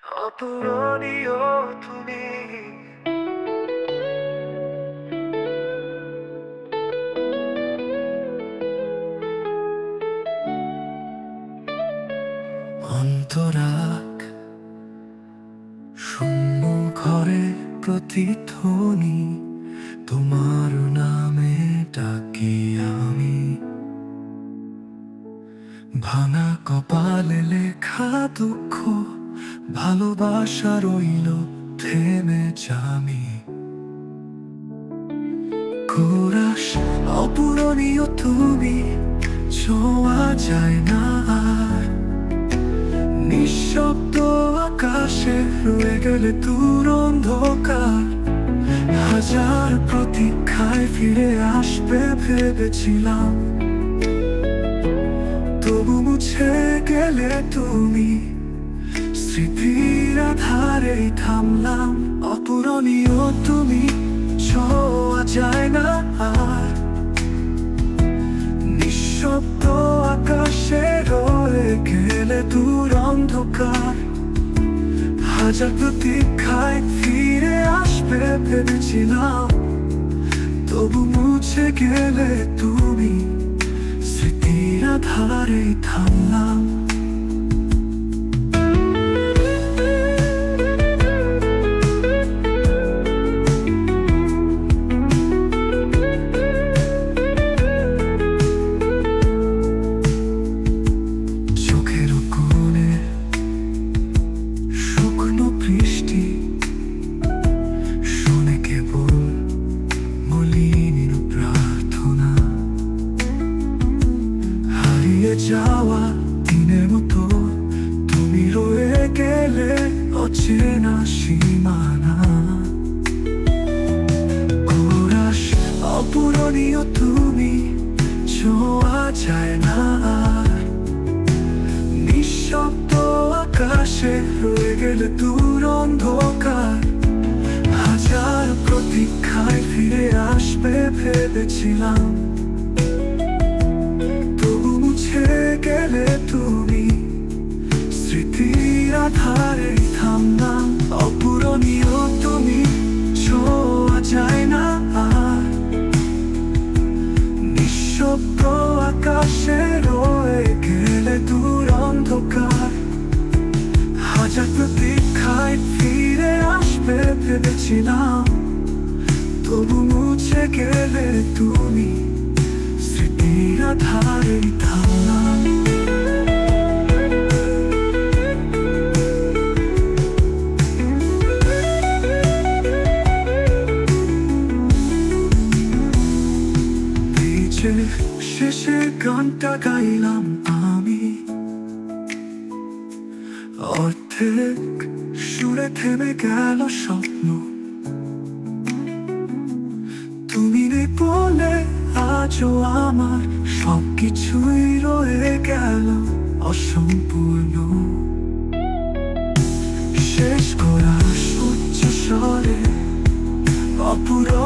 অপূরণীয় তুমি। অন্তরাক শূন্য ঘরে প্রতিধ্বনি, তোমার নামে ডাকি আমি। ভাঙা কপালে লেখা দুঃখ, ভালোবাসা রইল থেমে যামি। কোরাস অপূরণীয় তুমি, ছোঁয়া যায় না আর। নিঃশব্দ আকাশে রয়ে গেলে দূর অন্ধকার। হাজার প্রতীক্ষায় ফিরে আসবে ভেবেছিলাম, তবু মুছে গেলে তুমি। স্মৃতির আধারে থামলাম, অপূরণীয় তুমি, ছোঁয়া যায় না আর। নিঃশব্দ আকাশে রয়ে গেলে দূর অন্ধকার। হাজার প্রতীক্ষায় ফিরে আসবে ভেবেছিলাম, তবু মুছে গেলে তুমি। স্মৃতির আধারে থামলাম। চোখের কোণে শুকনো বৃষ্টি, শুনে কেবল মলিন প্রার্থনা। হারিয়ে যাওয়া দিনের মতো তুমি রয়ে গেলে অচেনা সীমানা। কোরাস অপূরণীয় তুমি, ছোঁয়া যায় না আর। নিঃশব্দ আকাশে রয়ে গেলে দূর অন্ধকার। হাজার প্রতীক্ষায় ফিরে আসবে ভেবেছিলাম, তবু মুছে গেলে তুমি। স্মৃতির আধারে থামলাম, অপূরণীয় তুমি, ছোঁয়া যায় না আর। নিঃশব্দ আকাশে রয়ে গেলে দূর অন্ধকার। হাজার প্রতীক্ষায় ফিরে আসবে ভেবেছিলাম, তবু মুছে গেলে তুমি। স্মৃতির আধারে থামলাম। শেষে গানটা গাইলাম আমি, অর্ধেক সুরে থেমে গেল স্বপ্ন। তুমি নেই বলে আজও আমার সবকিছুই রয়ে গেল অসম্পূর্ণ। শেষ করা উচ্চ স্বরে অপূরণীয়